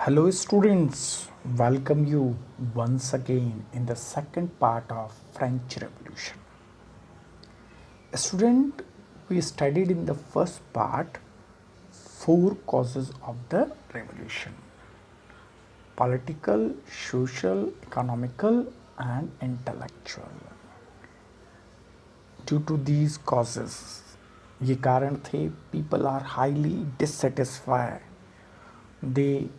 Hello, students. Welcome you once again in the second part of French Revolution. Student, we studied in the first part four causes of the revolution: political, social, economical, and intellectual. Due to these causes, ये कारण थे, people are highly dissatisfied. They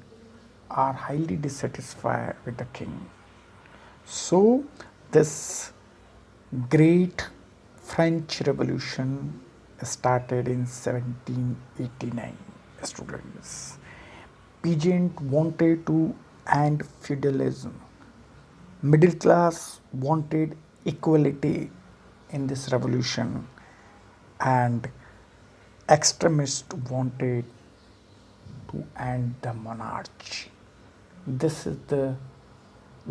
are highly dissatisfied with the king. So, this great French Revolution started in 1789. Students, peasant wanted to end feudalism. Middle class wanted equality in this revolution, and extremists wanted to end the monarchy. This is the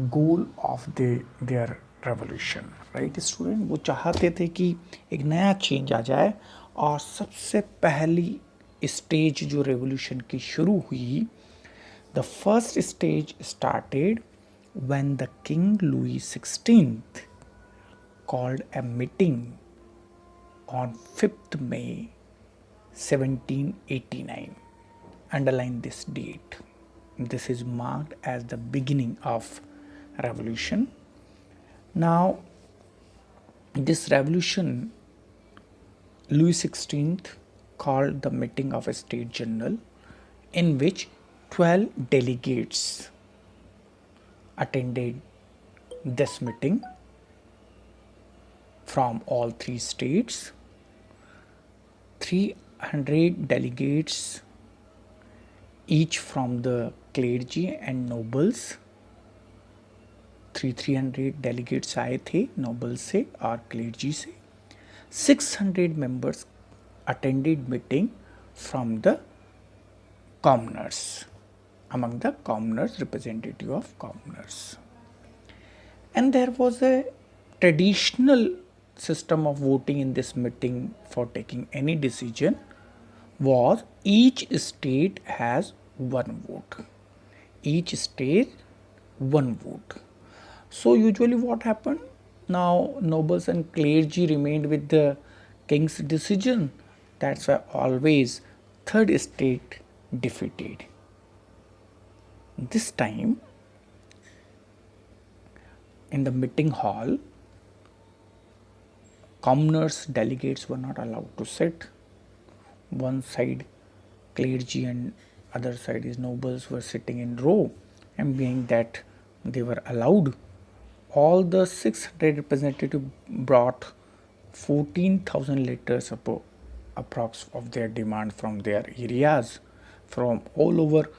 goal of their revolution, right student? वो चाहते थे कि एक नया change आ जाए, और सबसे पहली स्टेज जो रेवोल्यूशन की शुरू हुई, the first stage started when the king Louis XVI called a meeting on 5th May 1789. Underline this date. This is marked as the beginning of revolution. Now, this revolution, Louis XVI called the meeting of a State General, in which 12 delegates attended this meeting from all three states. 300 delegates each from the clergy and nobles. 300 delegates आए थे Nobel से और क्लेर्जी से. 600 members attended meeting from the commoners, among the commoners, representative of commoners. And there was a traditional system of voting in this meeting for taking any decision. Was each state has one vote. Each state one vote. So usually what happened? Now nobles and clergy remained with the king's decision. That's why always third state defeated. This time in the meeting hall, commoners delegates were not allowed to sit. One side clergy and other side is nobles were sitting in row, and being that they were allowed, all the 600 representatives brought 14,000 letters approx of their demand from their areas. From all over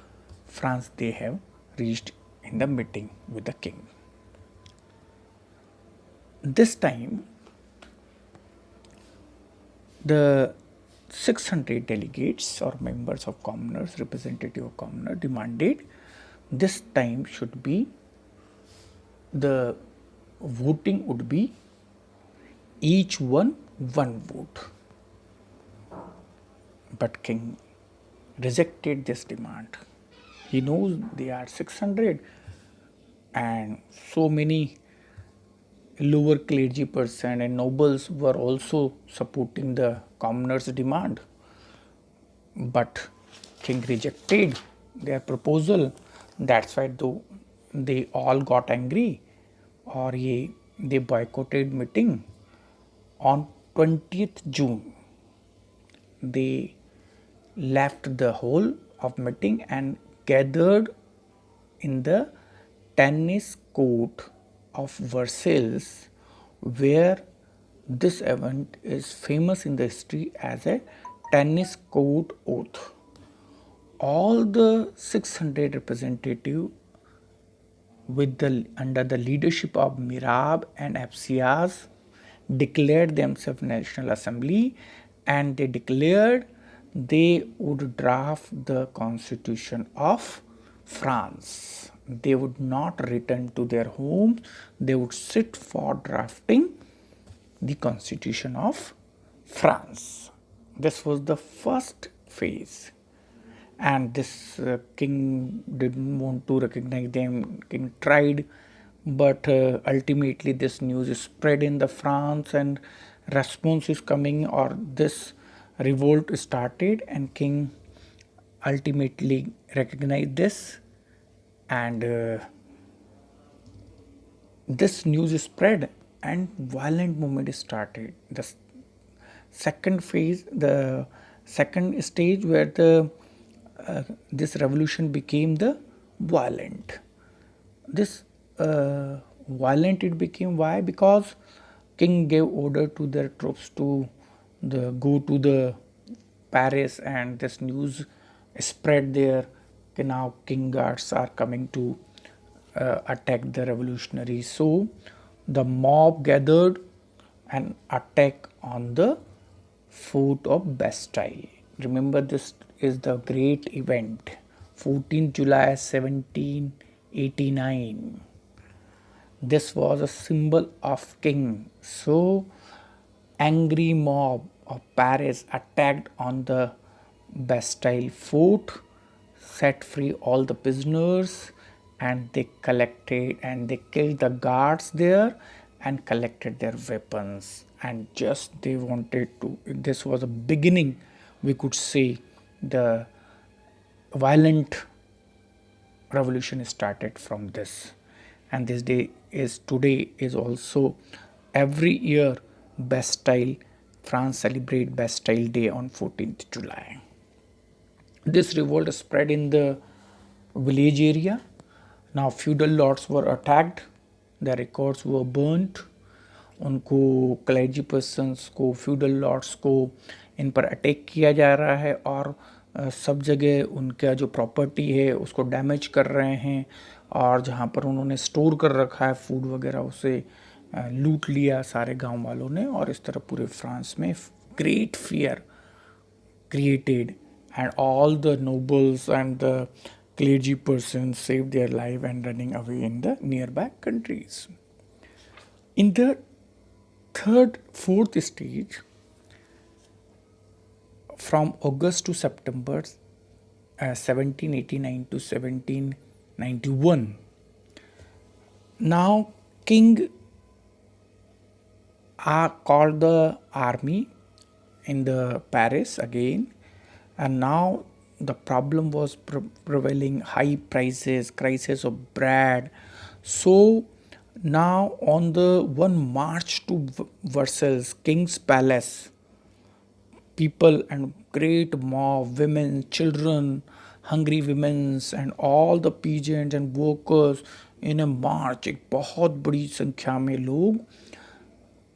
France they have reached in the meeting with the king. This time the 600 delegates or members of commoners, representative of commoner, demanded this time should be, the voting would be each one vote. But king rejected this demand. He knows they are 600 and so many lower clergy person and nobles were also supporting the commoners' demand. But king rejected their proposal. That's why though they all got angry, or they boycotted meeting. On 20th June, they left the whole of meeting and gathered in the tennis court of Versailles, where this event is famous in the history as a tennis court oath. All the 600 representatives under the leadership of Mirabeau and Absias declared themselves National Assembly, and they declared they would draft the Constitution of France. They would not return to their homes. They would sit for drafting the Constitution of France. This was the first phase. and this king didn't want to recognize them. King tried, but ultimately this news is spread in the France, and response is coming, or this revolt started, and king ultimately recognized this, and this news is spread, and violent movement is started. The second phase, the second stage where the this revolution became the violent. This violent it became. Why? Because king gave order to their troops to go to the Paris, and this news spread there. Okay, now king guards are coming to attack the revolutionaries. So the mob gathered and attack on the fort of Bastille. Remember, this is the great event, 14 July 1789. This was a symbol of king. So angry mob of Paris attacked on the Bastille fort, set free all the prisoners, and they collected and they killed the guards there and collected their weapons. And just they wanted to, this was a beginning, we could say, the violent revolution started from this. And this day is today is also every year Bastille, France celebrate Bastille Day on 14th July. This revolt spread in the village area. Now feudal lords were attacked, their records were burnt, उनको clergy persons को, feudal lords को इन पर attack किया जा रहा है, और सब जगह उनका जो प्रॉपर्टी है उसको डैमेज कर रहे हैं, और जहाँ पर उन्होंने स्टोर कर रखा है फूड वगैरह उसे लूट लिया सारे गांव वालों ने, और इस तरह पूरे फ्रांस में great fear created, and all the nobles and the clergy persons saved their life and running away in the nearby countries. In the fourth stage, from August to September 1789 to 1791, now king called the army in the Paris again, and now the problem was prevailing high prices, crisis of bread. So now on the one march to Versailles, King's Palace, people and great mob, women, children, hungry women, and all the peasants and workers in a march, एक बहुत बड़ी संख्या में लोग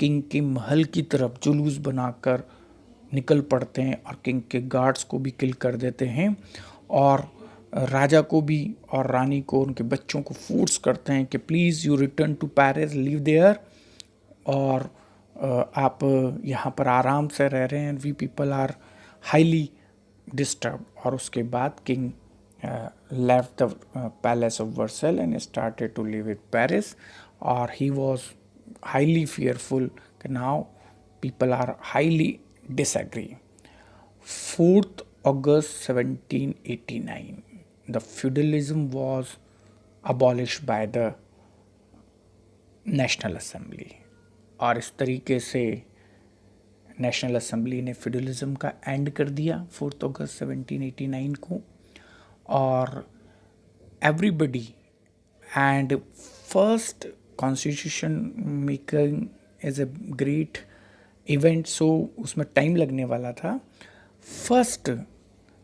king के महल की तरफ जुलूस बनाकर निकल पड़ते हैं, और किंग के गार्ड्स को भी किल कर देते हैं, और राजा को भी और रानी को, उनके बच्चों को फोर्स करते हैं कि please you return to Paris, live there, और आप यहाँ पर आराम से रह रहे हैं, we people are highly disturb. और उसके बाद king left the palace of Versailles and started to live in Paris, or he was highly fearful. Now people are highly disagree. 4th August 1789, the feudalism was abolished by the national assembly, और इस तरीके से national assembly ने federalism का end कर दिया 4 अगस्त 1789 को, और everybody and first constitution making is a great event, so उसमें टाइम लगने वाला था. First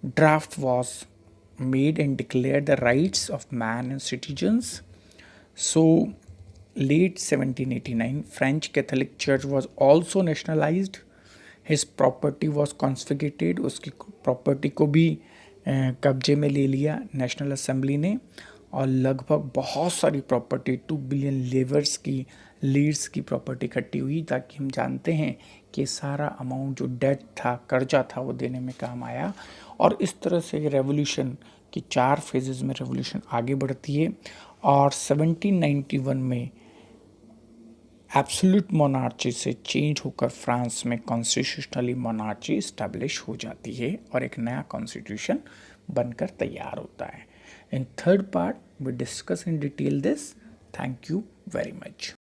draft was made and declare the rights of man and citizens. So late 1789, French Catholic Church was also nationalized. His property was confiscated. उसकी property को भी कब्जे में ले लिया नेशनल असेंबली ने, और लगभग बहुत सारी प्रॉपर्टी 2 बिलियन लेवर्स की लीड्स की प्रॉपर्टी इकट्ठी हुई, ताकि हम जानते हैं कि सारा अमाउंट जो डेट था, कर्जा था, वो देने में काम आया. और इस तरह से रेवोल्यूशन की 4 फेजेस में रेवोल्यूशन आगे बढ़ती है, और 1791 में एब्सोल्यूट मोनार्ची से चेंज होकर फ्रांस में कॉन्स्टिट्यूशनली मोनार्ची इस्टेब्लिश हो जाती है, और एक नया कॉन्स्टिट्यूशन बनकर तैयार होता है। In third part we discuss in detail this. Thank you very much.